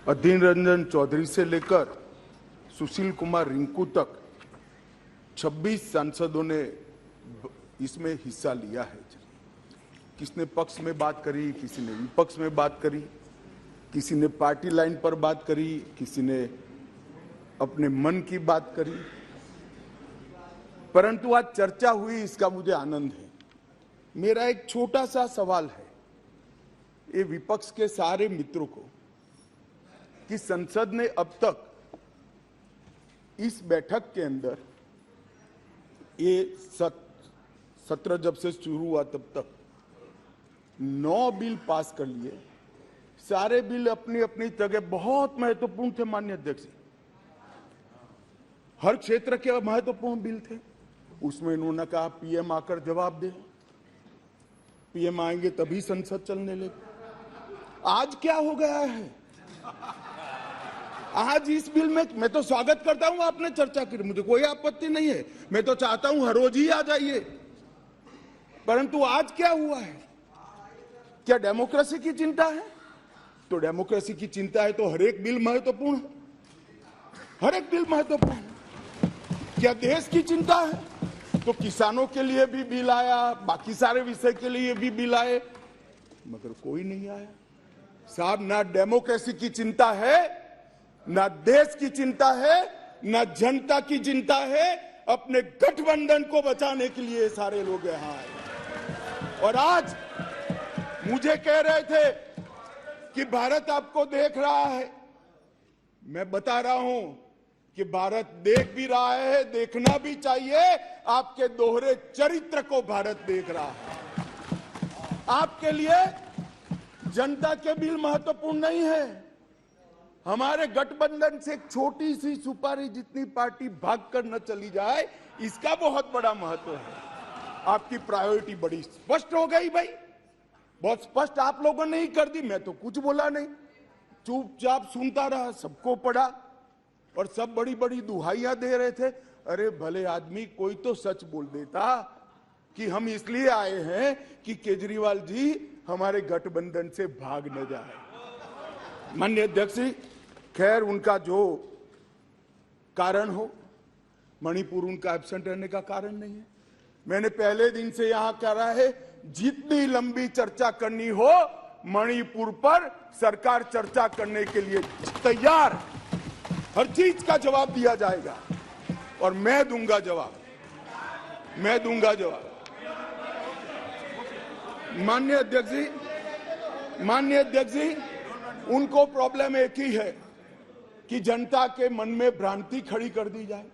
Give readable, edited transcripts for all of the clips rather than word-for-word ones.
अधीर रंजन चौधरी से लेकर सुशील कुमार रिंकू तक 26 सांसदों ने इसमें हिस्सा लिया है। किसने पक्ष में बात करी, किसी ने विपक्ष में बात करी, किसी ने पार्टी लाइन पर बात करी, किसी ने अपने मन की बात करी, परंतु आज चर्चा हुई, इसका मुझे आनंद है। मेरा एक छोटा सा सवाल है ये विपक्ष के सारे मित्रों को कि संसद ने अब तक इस बैठक के अंदर ये सत्र जब से शुरू हुआ तब तक 9 बिल पास कर लिए। सारे बिल अपनी अपनी जगह बहुत महत्वपूर्ण थे। माननीय अध्यक्ष, हर क्षेत्र के महत्वपूर्ण बिल थे। उसमें इन्होंने कहा पीएम आकर जवाब दे, पीएम आएंगे तभी संसद चलने लगे। आज क्या हो गया है? आज इस बिल में मैं तो स्वागत करता हूं आपने चर्चा की, मुझे कोई आपत्ति नहीं है। मैं तो चाहता हूं हर रोज ही आ जाइए, परंतु आज क्या हुआ है? क्या डेमोक्रेसी की चिंता है? तो डेमोक्रेसी की चिंता है तो हर एक बिल महत्वपूर्ण है, हर एक बिल महत्वपूर्ण है। क्या देश की चिंता है तो किसानों के लिए भी बिल आया, बाकी सारे विषय के लिए भी बिल आए, मगर कोई नहीं आया। साहब, ना डेमोक्रेसी की चिंता है, ना देश की चिंता है, ना जनता की चिंता है। अपने गठबंधन को बचाने के लिए सारे लोग यहां आए। और आज मुझे कह रहे थे कि भारत आपको देख रहा है। मैं बता रहा हूं कि भारत देख भी रहा है, देखना भी चाहिए। आपके दोहरे चरित्र को भारत देख रहा है। आपके लिए जनता के बिल महत्वपूर्ण नहीं है। हमारे गठबंधन से एक छोटी सी सुपारी जितनी पार्टी भागकर न चली जाए, इसका बहुत बड़ा महत्व है। आपकी प्रायोरिटी बड़ी स्पष्ट हो गई भाई, बहुत स्पष्ट आप लोगों ने ही कर दी। मैं तो कुछ बोला नहीं, चुपचाप सुनता रहा, सबको पढ़ा और सब बड़ी बड़ी दुहाइयां दे रहे थे। अरे भले आदमी, कोई तो सच बोल देता कि हम इसलिए आए हैं कि केजरीवाल जी हमारे गठबंधन से भाग न जाए। माननीय अध्यक्ष जी, खैर उनका जो कारण हो, मणिपुर उनका एब्सेंट रहने का कारण नहीं है। मैंने पहले दिन से यहां कहा है, जितनी लंबी चर्चा करनी हो मणिपुर पर सरकार चर्चा करने के लिए तैयार, हर चीज का जवाब दिया जाएगा और मैं दूंगा जवाब, मैं दूंगा जवाब। माननीय अध्यक्ष जी, उनको प्रॉब्लम एक ही है कि जनता के मन में भ्रांति खड़ी कर दी जाए।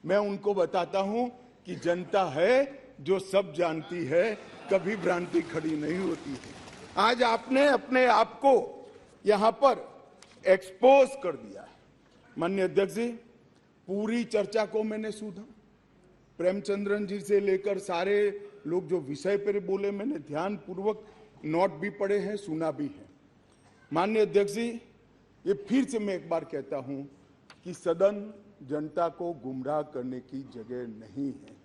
मैं उनको बताता हूं कि जनता है जो सब जानती है, कभी भ्रांति खड़ी नहीं होती है। आज आपने अपने आप को यहां पर एक्सपोज कर दिया है। माननीय अध्यक्ष जी, पूरी चर्चा को मैंने सुना। प्रेमचंद्रन जी से लेकर सारे लोग जो विषय पर बोले, मैंने ध्यान पूर्वक नोट भी पढ़े हैं, सुना भी है। माननीय अध्यक्ष जी, ये फिर से मैं एक बार कहता हूं कि सदन जनता को गुमराह करने की जगह नहीं है।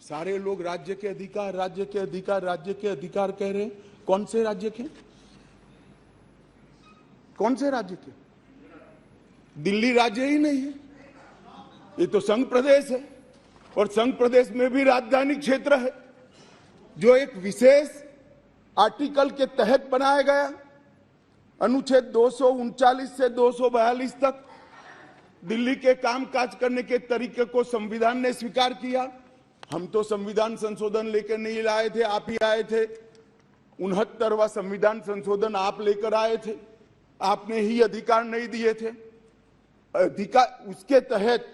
सारे लोग राज्य के अधिकार, राज्य के अधिकार, राज्य के अधिकार कह रहे हैं। कौन से राज्य के? कौन से राज्य के? दिल्ली राज्य ही नहीं है, ये तो संघ प्रदेश है। और संघ प्रदेश में भी राजधानी क्षेत्र है जो एक विशेष आर्टिकल के तहत बनाया गया। अनुच्छेद 239 से 242 तक दिल्ली के कामकाज करने के तरीके को संविधान ने स्वीकार किया। हम तो संविधान संशोधन लेकर नहीं लाए थे, आप ही आए थे। 69वां संविधान संशोधन आप लेकर आए थे, आपने ही अधिकार नहीं दिए थे। अधिकार उसके तहत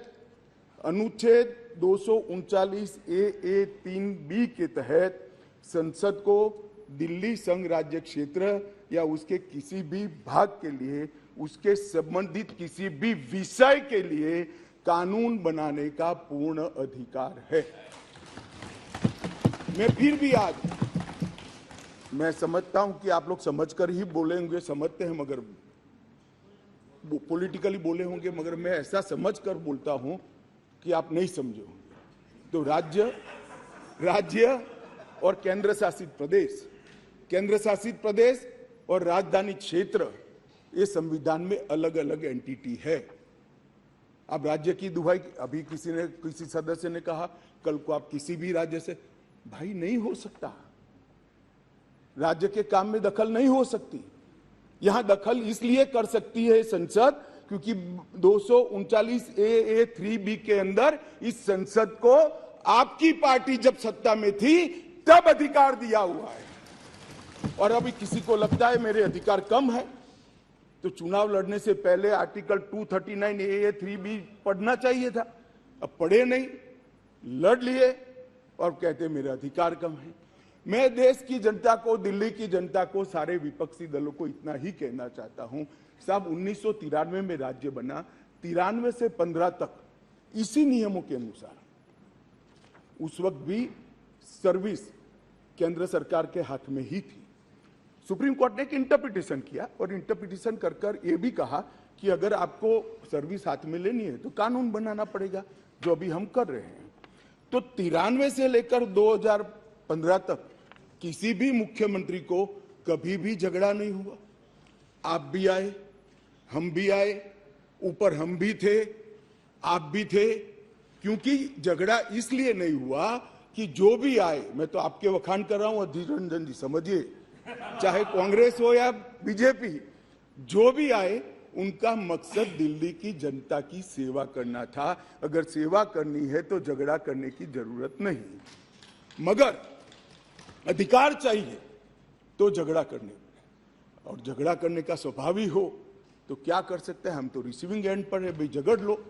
अनुच्छेद 239 ए 3B के तहत संसद को दिल्ली संघ राज्य क्षेत्र या उसके किसी भी भाग के लिए, उसके संबंधित किसी भी विषय के लिए कानून बनाने का पूर्ण अधिकार है। मैं फिर भी आज, मैं समझता हूं कि आप लोग समझकर ही बोले होंगे, समझते हैं, मगर पॉलिटिकली बोले होंगे, मगर मैं ऐसा समझकर बोलता हूं कि आप नहीं समझे होंगे। तो राज्य और केंद्र शासित प्रदेश और राजधानी क्षेत्र ये संविधान में अलग अलग एंटिटी है। अब राज्य की दुहाई, अभी किसी सदस्य ने कहा कल को आप किसी भी राज्य से, भाई नहीं हो सकता, राज्य के काम में दखल नहीं हो सकती। यहां दखल इसलिए कर सकती है संसद क्योंकि 239A3B के अंदर इस संसद को आपकी पार्टी जब सत्ता में थी तब अधिकार दिया हुआ है। और अभी किसी को लगता है मेरे अधिकार कम है तो चुनाव लड़ने से पहले आर्टिकल 239A3B पढ़ना चाहिए था। अब पढ़े नहीं, लड़ लिए और कहते मेरे अधिकार कम है। मैं देश की जनता को, दिल्ली की जनता को, सारे विपक्षी दलों को इतना ही कहना चाहता हूं, साहब 1993 में राज्य बना, 93 से 15 तक इसी नियमों के अनुसार उस वक्त भी सर्विस केंद्र सरकार के हाथ में ही थी। सुप्रीम कोर्ट ने एक इंटरप्रिटेशन किया और इंटरप्रिटेशन कर ये भी कहा कि अगर आपको सर्विस हाथ में लेनी है तो कानून बनाना पड़ेगा, जो अभी हम कर रहे हैं। तो 93 से लेकर 2015 तक किसी भी मुख्यमंत्री को कभी भी झगड़ा नहीं हुआ। आप भी आए, हम भी आए, ऊपर हम भी थे, आप भी थे, क्योंकि झगड़ा इसलिए नहीं हुआ कि जो भी आए, मैं तो आपके वखान कर रहा हूं अधीर रंजन जी, समझिए, चाहे कांग्रेस हो या बीजेपी, जो भी आए उनका मकसद दिल्ली की जनता की सेवा करना था। अगर सेवा करनी है तो झगड़ा करने की जरूरत नहीं, मगर अधिकार चाहिए तो झगड़ा करने, और झगड़ा करने का स्वभाव ही हो तो क्या कर सकते हैं। हम तो रिसीविंग एंड पर है, भाई झगड़ लो,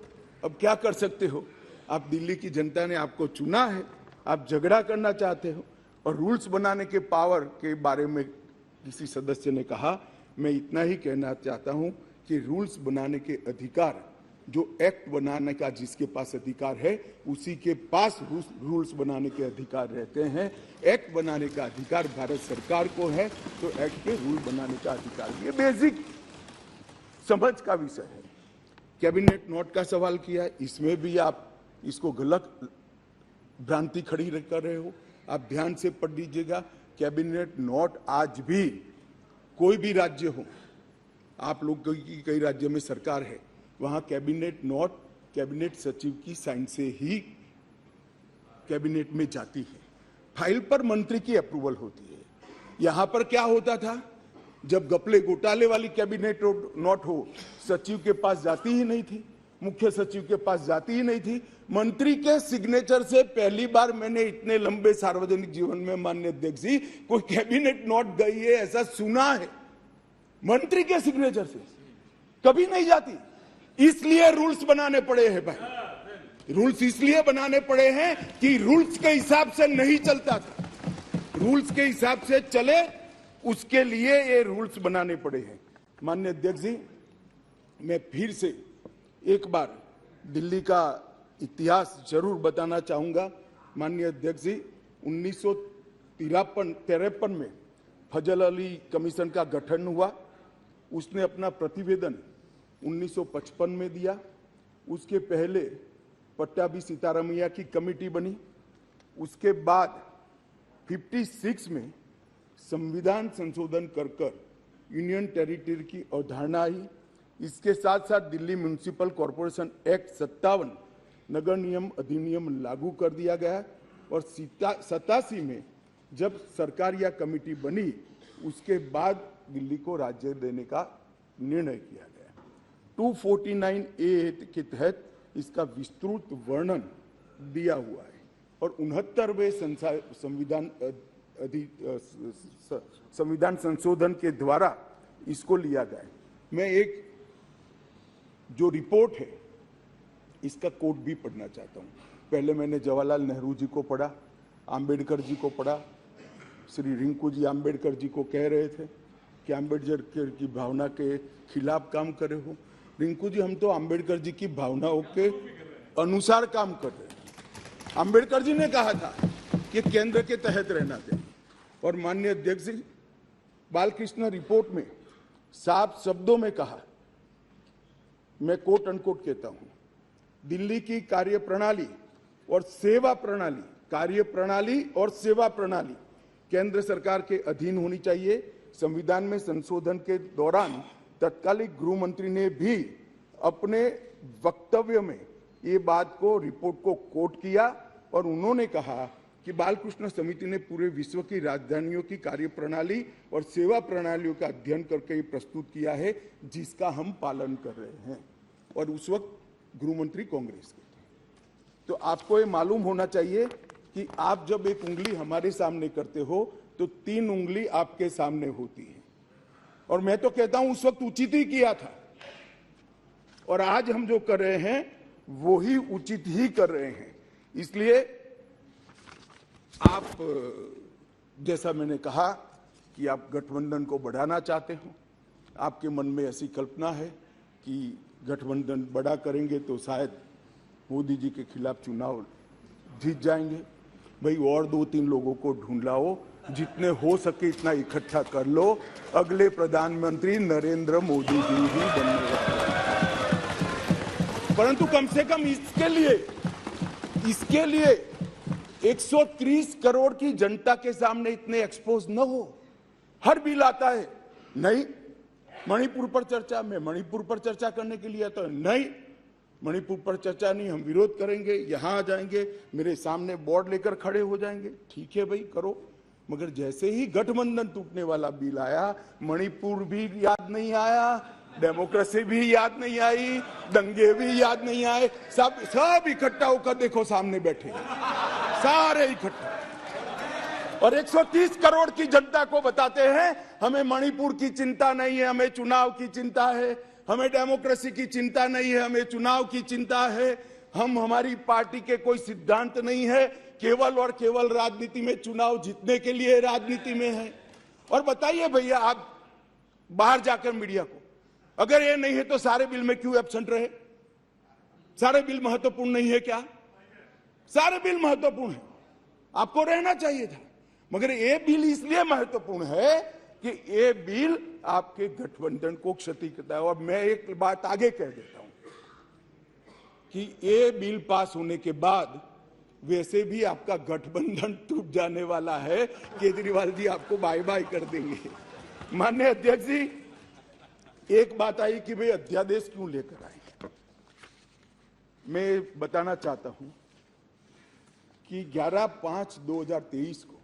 अब क्या कर सकते हो। आप दिल्ली की जनता ने आपको चुना है, आप झगड़ा करना चाहते हो। और रूल्स बनाने के पावर के बारे में किसी सदस्य ने कहा, मैं इतना ही कहना चाहता हूं कि रूल्स बनाने के अधिकार, जो एक्ट बनाने का जिसके पास अधिकार है उसी के पास रूल्स बनाने के अधिकार रहते हैं। एक्ट बनाने का अधिकार भारत सरकार को है तो एक्ट के रूल बनाने का अधिकार, ये बेसिक समझ का विषय है। कैबिनेट नोट का सवाल किया, इसमें भी आप इसको गलत भ्रांति खड़ी कर रहे हो। आप ध्यान से पढ़ लीजिएगा, कैबिनेट नोट आज भी कोई भी राज्य हो, आप लोग की कई राज्य में सरकार है, वहां कैबिनेट नोट कैबिनेट सचिव की साइन से ही कैबिनेट में जाती है। फाइल पर मंत्री की अप्रूवल होती है। यहां पर क्या होता था, जब घपले घोटाले वाली कैबिनेट नोट हो, सचिव के पास जाती ही नहीं थी, मुख्य सचिव के पास जाती ही नहीं थी। मंत्री के सिग्नेचर से पहली बार मैंने इतने लंबे सार्वजनिक जीवन में, माननीय अध्यक्ष जी, कोई कैबिनेट नोट गई है ऐसा सुना है। मंत्री के सिग्नेचर से कभी नहीं जाती, इसलिए रूल्स बनाने पड़े हैं भाई। रूल्स इसलिए बनाने पड़े हैं कि रूल्स के हिसाब से नहीं चलता था, रूल्स के हिसाब से चले, उसके लिए ये रूल्स बनाने पड़े हैं। माननीय अध्यक्ष जी, मैं फिर से एक बार दिल्ली का इतिहास जरूर बताना चाहूंगा। माननीय अध्यक्ष जी, 1953 में फजल अली कमीशन का गठन हुआ। उसने अपना प्रतिवेदन 1955 में दिया। उसके पहले पट्टाभी सीतारामैया की कमेटी बनी। उसके बाद 56 में संविधान संशोधन कर यूनियन टेरिटरी की अवधारणा आई। इसके साथ साथ दिल्ली म्युनिसिपल कॉरपोरेशन एक्ट 57 नगर नियम अधिनियम लागू कर दिया गया और 87 में जब सरकार या कमेटी बनी, उसके बाद दिल्ली को राज्य देने का निर्णय किया गया। 249A के तहत इसका विस्तृत वर्णन दिया हुआ है और 69वें संविधान संशोधन के द्वारा इसको लिया गया। मैं एक जो रिपोर्ट है इसका कोट भी पढ़ना चाहता हूं। पहले मैंने जवाहरलाल नेहरू जी को पढ़ा, आम्बेडकर जी को पढ़ा। श्री रिंकू जी आम्बेडकर जी को कह रहे थे कि आम्बेडकर की भावना के खिलाफ काम करे हो। रिंकू जी, हम तो आम्बेडकर जी की भावनाओं के अनुसार काम कर रहे हैं। आम्बेडकर जी ने कहा था कि केंद्र के तहत रहना चाहिए। और माननीय अध्यक्ष जी, बालकृष्ण रिपोर्ट में साफ शब्दों में कहा, मैं कोट अनकोट कहता हूं, दिल्ली की कार्यप्रणाली और सेवा प्रणाली, कार्यप्रणाली और सेवा प्रणाली केंद्र सरकार के अधीन होनी चाहिए। संविधान में संशोधन के दौरान तत्कालीन गृह मंत्री ने भी अपने वक्तव्य में ये बात को, रिपोर्ट को कोट किया और उन्होंने कहा कि बालकृष्ण समिति ने पूरे विश्व की राजधानियों की कार्यप्रणाली और सेवा प्रणालियों का अध्ययन करके ये प्रस्तुत किया है, जिसका हम पालन कर रहे हैं। और उस वक्त गृह मंत्री कांग्रेस के थे। तो आपको ये मालूम होना चाहिए कि आप जब एक उंगली हमारे सामने करते हो तो 3 उंगली आपके सामने होती है। और मैं तो कहता हूं उस वक्त उचित ही किया था, और आज हम जो कर रहे हैं वो ही उचित ही कर रहे हैं। इसलिए आप, जैसा मैंने कहा कि आप गठबंधन को बढ़ाना चाहते हो, आपके मन में ऐसी कल्पना है कि गठबंधन बड़ा करेंगे तो शायद मोदी जी के खिलाफ चुनाव जीत जाएंगे। भाई और 2-3 लोगों को ढूंढ लाओ, जितने हो सके इतना इकट्ठा कर लो, अगले प्रधानमंत्री नरेंद्र मोदी जी ही बनने वाले। परंतु कम से कम इसके लिए 130 करोड़ की जनता के सामने इतने एक्सपोज न हो। हर बिल आता है, नहीं मणिपुर पर चर्चा, मैं मणिपुर पर चर्चा करने के लिए आता, नहीं मणिपुर पर चर्चा नहीं, हम विरोध करेंगे, यहां आ जाएंगे, मेरे सामने बोर्ड लेकर खड़े हो जाएंगे। ठीक है भाई, करो। मगर जैसे ही गठबंधन टूटने वाला बिल आया, मणिपुर भी याद नहीं आया, डेमोक्रेसी भी याद नहीं आई, दंगे भी याद नहीं आए, सब इकट्ठा होकर देखो सामने बैठे, सारे इकट्ठा। और 130 करोड़ की जनता को बताते हैं हमें मणिपुर की चिंता नहीं है, हमें चुनाव की चिंता है, हमें डेमोक्रेसी की चिंता नहीं है, हमें चुनाव की चिंता है, हमारी पार्टी के कोई सिद्धांत नहीं है, केवल और केवल राजनीति में, चुनाव जीतने के लिए राजनीति में है। और बताइए भैया, आप बाहर जाकर मीडिया को, अगर ये नहीं है तो सारे बिल में क्यों एब्सेंट रहे? सारे बिल महत्वपूर्ण नहीं है क्या? सारे बिल महत्वपूर्ण है, आपको रहना चाहिए था। मगर ये बिल इसलिए महत्वपूर्ण है कि ये बिल आपके गठबंधन को क्षति करता है। और मैं एक बात आगे कह देता हूं कि ये बिल पास होने के बाद वैसे भी आपका गठबंधन टूट जाने वाला है। केजरीवाल जी आपको बाय बाय कर देंगे। माननीय अध्यक्ष जी, एक बात आई कि भाई अध्यादेश क्यों लेकर आए। मैं बताना चाहता हूं कि 11/5/2023 को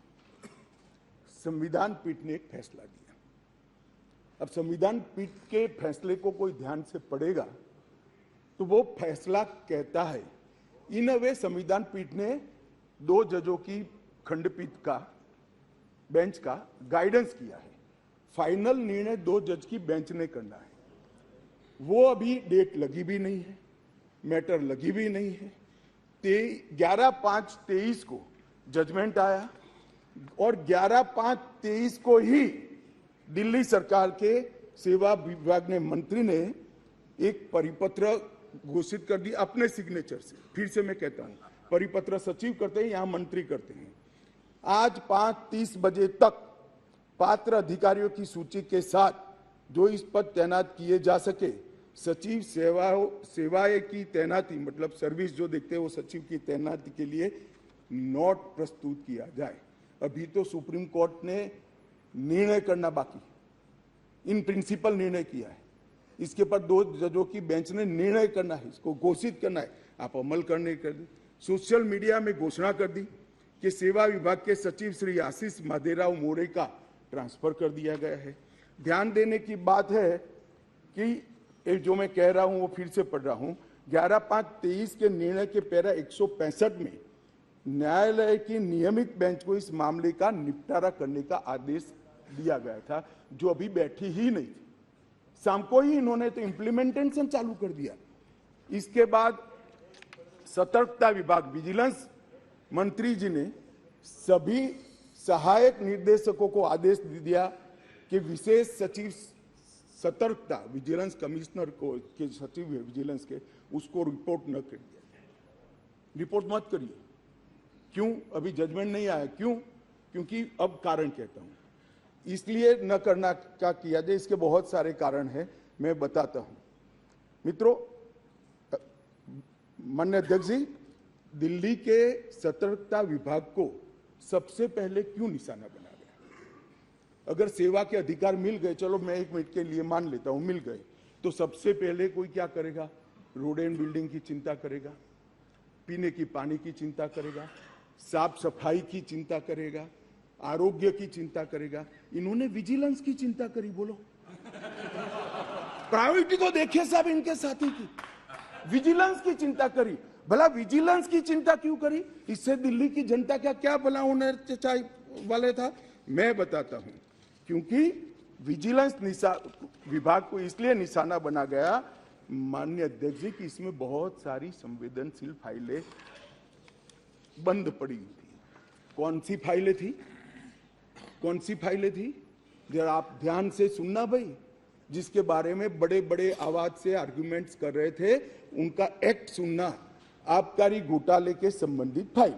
संविधान पीठ ने एक फैसला दिया। अब संविधान पीठ के फैसले को कोई ध्यान से पढ़ेगा तो वो फैसला कहता है, इन अ वे संविधान पीठ ने 2 जजों की खंडपीठ का, बेंच का गाइडेंस किया है। फाइनल निर्णय 2 जज की बेंच ने करना है। वो अभी डेट लगी भी नहीं है, मैटर लगी भी नहीं है। 11/5/23 को जजमेंट आया और 11/5/23 को ही दिल्ली सरकार के सेवा विभाग ने, मंत्री ने एक परिपत्र घोषित कर दी अपने सिग्नेचर से। फिर से मैं कहता हूं, परिपत्र सचिव करते हैं, यहां मंत्री करते हैं। आज 5:30 बजे तक पात्र अधिकारियों की सूची के साथ जो इस पद तैनात किए जा सके, सचिव सेवाएं की तैनाती, मतलब सर्विस जो देखते हैं वो सचिव की तैनाती के लिए नोट प्रस्तुत किया जाए। अभी तो सुप्रीम कोर्ट ने निर्णय करना बाकी, इन प्रिंसिपल निर्णय किया है। इसके पर 2 जजों की बेंच ने निर्णय करना है, इसको घोषित करना है, आप अमल करने कर दी। सोशल मीडिया में घोषणा कर दी कि सेवा विभाग के सचिव श्री आशीष माधेराव मोरे का ट्रांसफर कर दिया गया है। ध्यान देने की बात है कि जो मैं कह रहा हूं वो फिर से पढ़ रहा हूं, 11/5/23 के निर्णय के पैरा 165 में न्यायालय की नियमित बेंच को इस मामले का निपटारा करने का आदेश दिया गया था, जो अभी बैठी ही नहीं थी। शाम को ही इन्होंने तो इम्प्लीमेंटेशन चालू कर दिया। इसके बाद सतर्कता विभाग, विजिलेंस मंत्री जी ने सभी सहायक निर्देशकों को आदेश दिया कि विशेष सचिव सतर्कता, विजिलेंस कमिश्नर को, के सचिव है विजिलेंस के, उसको रिपोर्ट न कर दिया जाए। रिपोर्ट मत करिए। क्यों? अभी जजमेंट नहीं आया। क्यों? क्योंकि अब कारण कहता हूं, इसलिए न करना का किया जाए। इसके बहुत सारे कारण हैं, मैं बताता हूं। मित्रों, माननीय अध्यक्ष जी, दिल्ली के सतर्कता विभाग को सबसे पहले क्यों निशाना बना गया? अगर सेवा के अधिकार मिल गए, चलो मैं 1 मिनट के लिए मान लेता हूं मिल गए, तो सबसे पहले कोई क्या करेगा? रोड एंड बिल्डिंग की चिंता करेगा, पीने की पानी की चिंता करेगा, साफ सफाई की चिंता करेगा, आरोग्य की चिंता करेगा। इन्होंने विजिलेंस की चिंता करी। बोलो, प्रायोरिटी तो देखिए साहब इनके साथी की, विजिलेंस की चिंता करी। भला विजिलेंस की चिंता क्यों करी? इससे दिल्ली की जनता का क्या भला होने वाले था? मैं बताता हूं। क्योंकि विजिलेंस विभाग को इसलिए निशाना बना गया, माननीय अध्यक्ष जी, कि इसमें बहुत सारी संवेदनशील फाइलें बंद पड़ी थी। कौन सी फाइलें थी? कौन सी फाइलें थी? जरा आप ध्यान से सुनना भाई। जिसके बारे में बड़े बड़े आवाज से आर्गुमेंट्स कर रहे थे, उनका एक्ट सुनना। आबकारी घोटाले के संबंधित फाइल,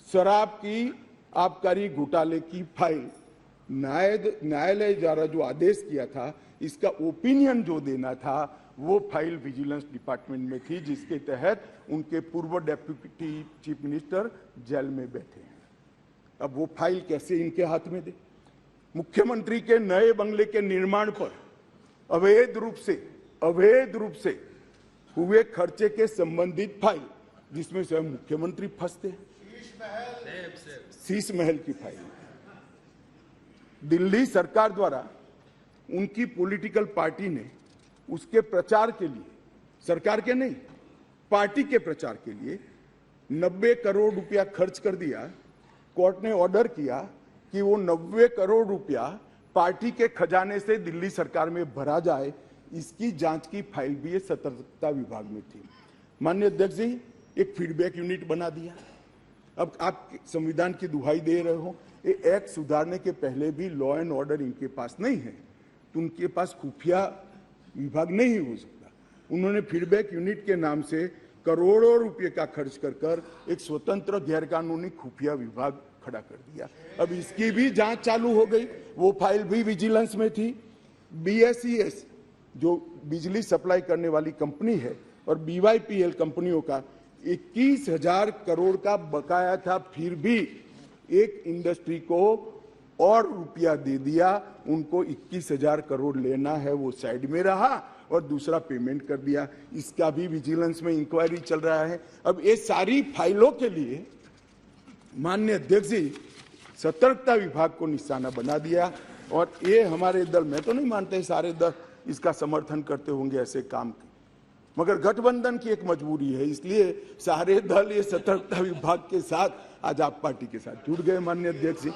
शराब की आबकारी घोटाले की फाइल, न्यायालय द्वारा जो आदेश किया था, इसका ओपिनियन जो देना था, वो फाइल विजिलेंस डिपार्टमेंट में थी, जिसके तहत उनके पूर्व डेप्यूटी चीफ मिनिस्टर जेल में बैठे हैं। अब वो फाइल कैसे इनके हाथ में दे? मुख्यमंत्री के नए बंगले के निर्माण पर अवैध रूप से हुए खर्चे के संबंधित फाइल, जिसमें स्वयं मुख्यमंत्री फंसते हैं। शीश महल की फाइल दिल्ली सरकार द्वारा उनकी पॉलिटिकल पार्टी ने उसके प्रचार के लिए, सरकार के नहीं, पार्टी के प्रचार के लिए 90 करोड़ रुपया खर्च कर दिया। कोर्ट ने ऑर्डर किया कि वो 90 करोड़ रुपया पार्टी के खजाने से दिल्ली सरकार में भरा जाए। इसकी जांच की फाइल भी सतर्कता विभाग में थी। माननीय अध्यक्ष जी, एक फीडबैक यूनिट बना दिया। अब आप संविधान की दुहाई दे रहे हो, ये एक्ट सुधारने के पहले भी लॉ एंड ऑर्डर इनके पास नहीं है, तो उनके पास खुफिया विभाग नहीं हो सकता। उन्होंने फीडबैक यूनिट के नाम से करोड़ों रुपए का खर्च कर एक स्वतंत्र गैर कानूनी खुफिया विभाग खड़ा कर दिया। अब इसकी भी जांच चालू हो गई। वो फाइल भी विजिलेंस में थी। BSES जो बिजली सप्लाई करने वाली कंपनी है और BYPL कंपनियों का 21,000 करोड़ का बकाया था, फिर भी एक इंडस्ट्री को और रुपया दे दिया। उनको 21,000 करोड़ लेना है, वो साइड में रहा और दूसरा पेमेंट कर दिया। इसका भी विजिलेंस में इंक्वायरी चल रहा है। अब ये सारी फाइलों के लिए माननीय अध्यक्ष जी सतर्कता विभाग को निशाना बना दिया। और ये हमारे दल, मैं तो नहीं मानते सारे दल इसका समर्थन करते होंगे ऐसे काम के, मगर गठबंधन की एक मजबूरी है, इसलिए सारे दल ये सतर्कता विभाग के साथ आज आप पार्टी के साथ जुड़ गए। माननीय अध्यक्ष जी,